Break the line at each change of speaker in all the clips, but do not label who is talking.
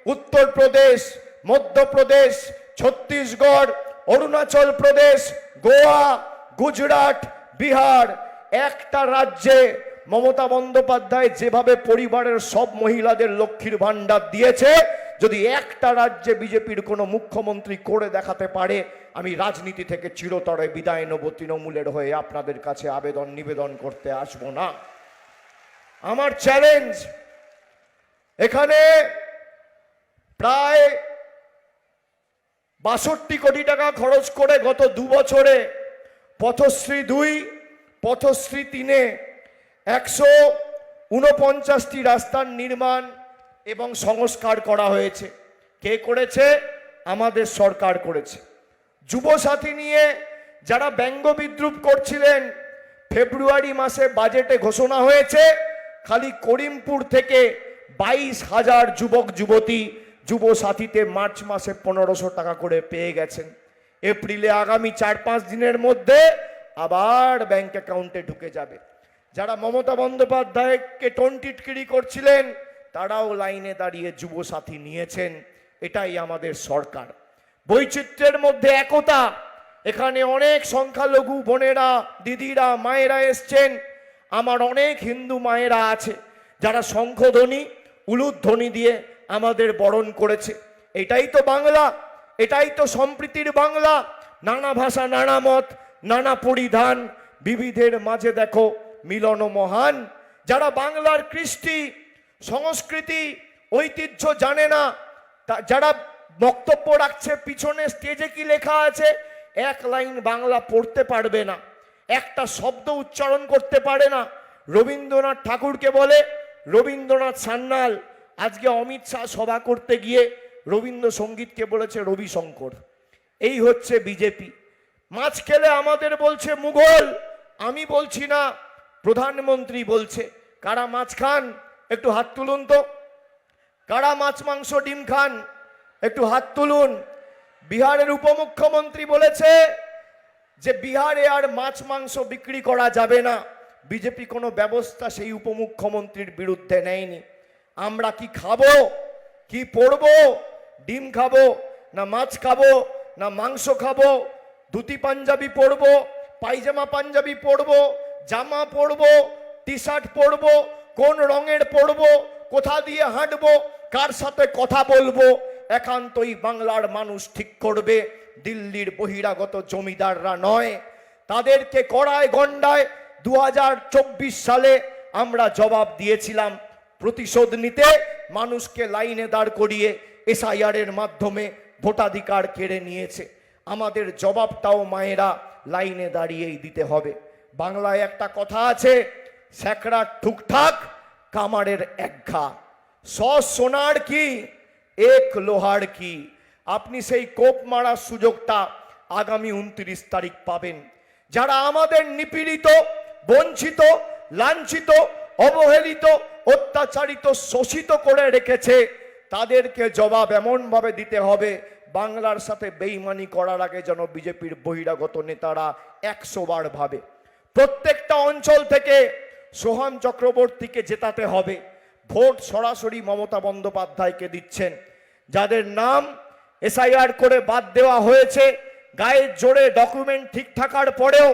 উত্তরপ্রদেশ, মধ্যপ্রদেশ, ছত্তিশগড়, অরুণাচল প্রদেশ, গোয়া, গুজরাট, বিহার, একটা রাজ্যে মমতা বন্দ্যোপাধ্যায় যেভাবে পরিবারের সব মহিলাদের লক্ষ্মীর ভান্ডার দিয়েছে, যদি একটা রাজ্যে বিজেপির কোনো মুখ্যমন্ত্রী করে দেখাতে পারে, আমি রাজনীতি থেকে চিরতরে বিদায় নেব, তৃণমূলের হয়ে আপনাদের কাছে আবেদন নিবেদন করতে আসবো না। আমার চ্যালেঞ্জ, এখানে প্রায় ৬২ কোটি টাকা খরচ করে গত ২ বছরে পথশ্রী ২, পথশ্রী ৩-এ ১৪৯টি রাস্তার নির্মাণ এবং সংস্কার করা হয়েছে। কে করেছে? আমাদের সরকার করেছে। যুবসাথী নিয়ে যারা ব্যঙ্গ বিদ্রুপ করছিলেন, ফেব্রুয়ারি মাসে বাজেটে ঘোষণা হয়েছে খালি করিমপুর থেকে ২২,০০০ যুবক যুবতী যুবসাথীতে মার্চ মাসে ১৫০০ টাকা করে পেয়ে গেছেন। এপ্রিলে আগামী ৪-৫ দিনের মধ্যে আবার ব্যাংক অ্যাকাউন্টে ঢুকে যাবে। যারা মমতা বন্দ্যোপাধ্যায়কে টনটিটকিরি করছিলেন, তারাও লাইনে দাঁড়িয়ে যুবসাথী নিয়েছেন। এটাই আমাদের সরকার। বৈচিত্র্যের মধ্যে একতা। এখানে অনেক সংখ্যালঘু বোনেরা, দিদিরা, মায়েরা এসছেন। আমার অনেক হিন্দু মায়েরা আছে যারা শঙ্খধ্বনি, উলুধ্বনি দিয়ে আমাদের বরণ করেছে। এটাই তো বাংলা, এটাই তো সম্প্রীতির বাংলা। নানা ভাষা, নানা মত, নানা পরিধান, বিবিধের মাঝে দেখো মিলন মহান। যারা বাংলার কৃষ্টি, সংস্কৃতি, ঐতিহ্য জানে না, যারা বক্তব্য রাখছে পিছনে স্টেজে কি লেখা আছে, এক লাইন বাংলা পড়তে পারবে না, একটা শব্দ উচ্চারণ করতে পারে না। রবীন্দ্রনাথ ঠাকুরকে বলে রবীন্দ্রনাথ সান্যাল, আজকে অমিত শাহ সভা করতে গিয়ে রবীন্দ্রসঙ্গীতকে বলেছে রবিশঙ্কর। এই হচ্ছে বিজেপি। মাছ খেলে আমাদের বলছে মুঘল, আমি বলছি না, প্রধানমন্ত্রী বলছে। কারা মাছ খান একটু হাত তুলুন তো। কারা মাছ মাংস ডিম খান একটু হাত তুলুন। বিহারের উপমুখ্যমন্ত্রী বলেছে যে বিহারে আর মাছ মাংস বিক্রি করা যাবে না। বিজেপি কোনো ব্যবস্থা সেই উপমুখ্যমন্ত্রীর বিরুদ্ধে নেয়নি। আমরা কি খাবো, কি পরবো? ডিম খাবো না মাছ খাবো না মাংস খাবো? ধুতি পাঞ্জাবি পরবো, পায়জামা পাঞ্জাবি পরবো, জামা পরবো, টি শার্ট পরবো, কোন রঙের পরবো, কোথা দিয়ে হাঁটবো, কার সাথে কথা বলবো, একান্তই বাংলার মানুষ ঠিক করবে, দিল্লির বহিরাগত জমিদাররা নয়। তাদেরকে কড়ায় গন্ডায় ২০২৪ সালে আমরা জবাব দিয়েছিলাম। প্রতিশোধ নিতে মানুষকে লাইনে দাঁড় করিয়ে এসআইআর এর মাধ্যমে ভোটাধিকার কেড়ে নিয়েছে। আমাদের জবাবটাও মায়েরা লাইনে দাঁড়িয়েই দিতে হবে। বাংলায় একটা কথা আছে, স্যাকরার ঠুকঠাক, কামারের একঘা, ১০০ সোনার কি, এক লোহার কি। আপনি সেই কোপ মারার সুযোগটা আগামী ২৯ তারিখ পাবেন। যারা আমাদের নিপীড়িত, বঞ্চিত, লাঞ্ছিত, অবহেলিত, অত্যাচারিত, শোষিত করে রেখেছে, তাদেরকে জবাব এমনভাবে দিতে হবে, বাংলার সাথে বেইমানি করার আগে যেন বিজেপির বহিরাগত নেতারা ১০০ বার ভাবে। প্রত্যেকটা অঞ্চল থেকে সোহান চক্রবর্তীকে জেতাতে হবে। ভোট সরাসরি মমতা বন্দ্যোপাধ্যায়কে দিচ্ছেন। যাদের নাম এসআইআর করে বাদ দেওয়া হয়েছে, গায়ের জোরে ডকুমেন্ট ঠিক থাকার পরেও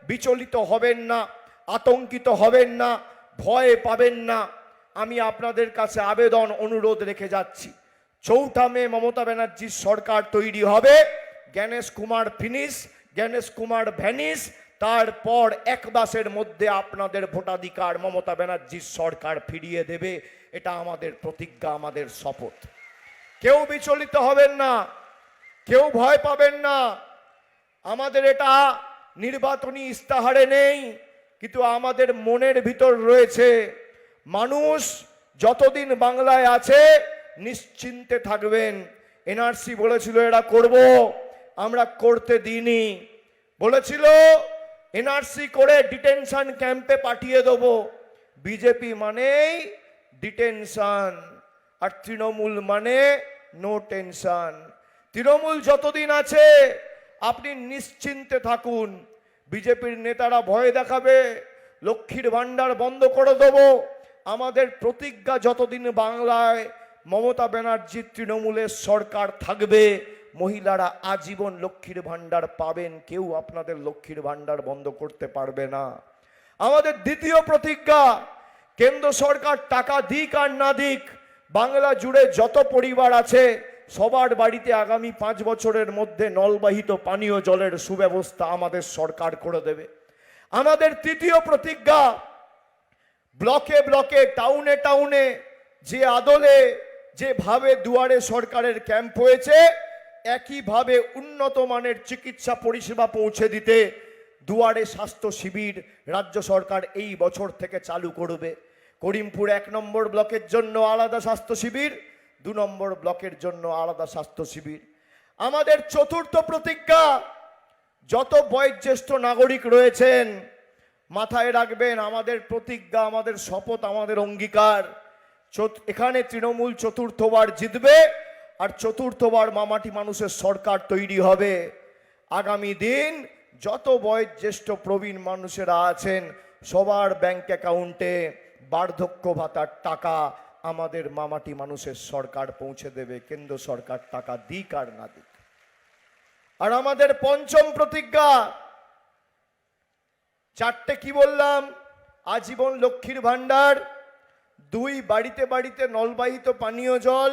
বিচলিত হবেন না, আতঙ্কিত হবেন না, ভয় পাবেন না। আমি আপনাদের কাছে আবেদন, অনুরোধ রেখে যাচ্ছি, ৪ঠা মে মমতা ব্যানার্জির সরকার তৈরি হবে। জ্ঞানেশ কুমার ফিনিশ, জ্ঞানেশ কুমার ভ্যানিশ, তারপর ১ মাসের মধ্যে আপনাদের ভোটাধিকার মমতা ব্যানার্জির সরকার ফিরিয়ে দেবে। এটা আমাদের প্রতিজ্ঞা, আমাদের শপথ। কেউ বিচলিত হবেন না, কেউ ভয় পাবেন না। আমাদের এটা নির্বাচনী ইস্তাহারে নেই, কিন্তু আমাদের মনের ভিতর রয়েছে। মানুষ যতদিন বাংলায় আছে নিশ্চিন্তে থাকবেন। এনআরসি বলেছিল এরা করব, আমরা করতে দিইনি। বলেছিল এনআরসি করে ডিটেনশন ক্যাম্পে পাঠিয়ে দেব। বিজেপি মানেই ডিটেনশন, আর তৃণমূল মানে নো টেনশন। তৃণমূল যতদিন আছে আপনি নিশ্চিন্তে থাকুন। বিজেপির নেতারা ভয় দেখাবে, লক্ষ্মীর ভান্ডার বন্ধ করে দেব। আমাদের প্রতিজ্ঞা, যতদিন বাংলায় মমতা ব্যানার্জির তৃণমূলের সরকার থাকবে, মহিলারা আজীবন লক্ষ্মীর ভাণ্ডার পাবেন, কেউ আপনাদের লক্ষ্মীর ভাণ্ডার বন্ধ করতে পারবে না। আমাদের দ্বিতীয় প্রতিজ্ঞা, কেন্দ্র সরকার টাকা দিক আর না দিক, বাংলা জুড়ে যত পরিবার আছে সবার বাড়িতে আগামী 5 বছরের মধ্যে নলবাহিত পানীয় জলের সুব্যবস্থা আমাদের সরকার করে দেবে। আমাদের তৃতীয় প্রতিজ্ঞা, ব্লকে ব্লকে, টাউনে টাউনে যে আদলে যেভাবে দুয়ারে সরকারের ক্যাম্প হয়েছে, একইভাবে উন্নত মানের চিকিৎসা পরিষেবা পৌঁছে দিতে দুয়ারে স্বাস্থ্য শিবির রাজ্য সরকার এই বছর থেকে চালু করবে। করিমপুর 1 নম্বর ব্লকের জন্য আলাদা স্বাস্থ্য শিবির, 2 নম্বর ব্লকের জন্য আলাদা স্বাস্থ্য শিবির। আমাদের চতুর্থ প্রতিজ্ঞা, যত বয়োজ্যেষ্ঠ নাগরিক রয়েছেন মাথায় রাখবেন, আমাদের প্রতিজ্ঞা, আমাদের শপথ, আমাদের অঙ্গীকার, এখানে তৃণমূল চতুর্থবার জিতবে আর চতুর্থবার মামাটি মানুষের সরকার তৈরি হবে। আগামী দিন যত বয়োজ্যেষ্ঠ প্রবীণ মানুষেরা আছেন সবার ব্যাংক অ্যাকাউন্টে বার্ধক্য ভাতার টাকা আমাদের মামাটি মানুষের সরকার পৌঁছে দেবে, কেন্দ্র সরকার টাকা দিক আর না দিক। আর আমাদের পঞ্চম প্রতিজ্ঞা, 4টে কি বললাম, আজীবন লক্ষ্মীর ভাণ্ডার, 2 বাড়িতে বাড়িতে নলবাহিত পানীয় জল,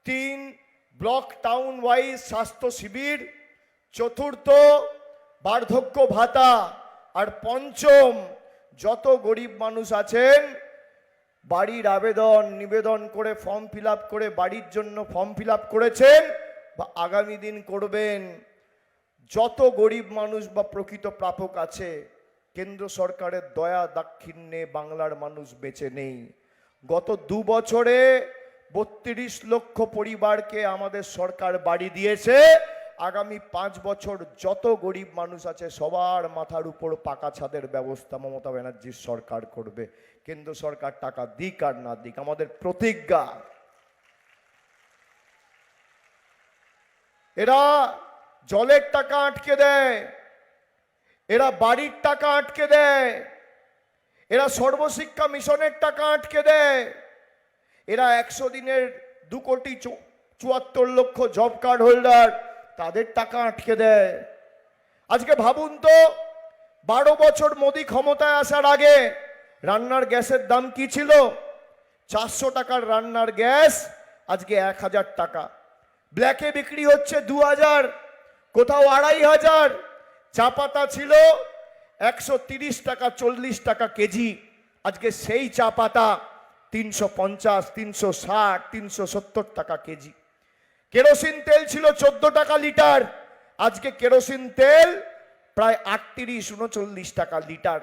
3 ব্লক টাউন ওয়াইজ স্বাস্থ্য শিবির, 4র্থ বার্ধক্য ভাতা, আর 5ম যত গরিব মানুষ আছেন বাড়ির আবেদন নিবেদন করে ফর্ম ফিল আপ করে বাড়ির জন্য ফর্ম ফিল আপ করেছেন বা আগামী দিন করবেন, যত গরিব মানুষ বা প্রকৃত প্রাপক আছে, কেন্দ্র সরকারের দয়া দাক্ষিণ্যে বাংলার মানুষ বেঁচে নেই। গত 2 বছরে 32 লক্ষ পরিবারকে আমাদের সরকার বাড়ি দিয়েছে। আগামী 5 বছর যত গরিব মানুষ আছে সবার মাথার উপর পাকা ছাদের ব্যবস্থা মমতা ব্যানার্জির সরকার করবে, কেন্দ্র সরকার টাকা দিক আর না দিক। আমাদের প্রতিজ্ঞা। এরা জলের টাকা আটকে দেয়, এরা বাড়ির টাকা আটকে দেয়, এরা সর্বশিক্ষা মিশনের টাকা আটকে দেয়, এরা 100 দিনের 2,74,00,000 জব কার্ড হোল্ডার তাদের টাকা আটকে দেয়। আজকে ভাবুন তো, 12 বছর মোদি ক্ষমতায় আসার আগে রান্নার গ্যাসের দাম কি ছিল? 400 টাকার রান্নার গ্যাস আজকে 1000 টাকা, ব্ল্যাকে বিক্রি হচ্ছে 2000, কোথাও 2500। চা পাতা ছিল 130 টাকা 40 টাকা কেজি, আজকে সেই চা পাতা 350, 360, 370 টাকা কেজি। কেরোসিন তেল ছিল 14 টাকা লিটার, আজকে কেরোসিন তেল প্রায় 38-39 টাকা লিটার।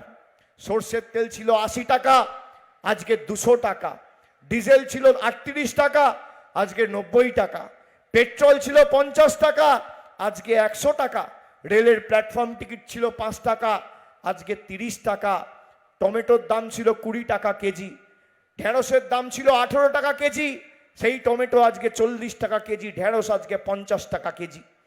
সর্ষের তেল ছিল 80 টাকা, আজকে 200 টাকা। ডিজেল ছিল 38 টাকা, আজকে 90 টাকা। পেট্রোল ছিল 50 টাকা, আজকে 100 টাকা। রেলের প্ল্যাটফর্ম টিকিট ছিল 5 টাকা, আজকে 30 টাকা। টমেটোর দাম ছিল 20 টাকা কেজি। ঢেঁড়সের দাম ছিল 18 টাকা কেজি, সেই টমেটো আজকে 40 টাকা কেজি, ঢেঁড়স আজকে 50 টাকা কেজি।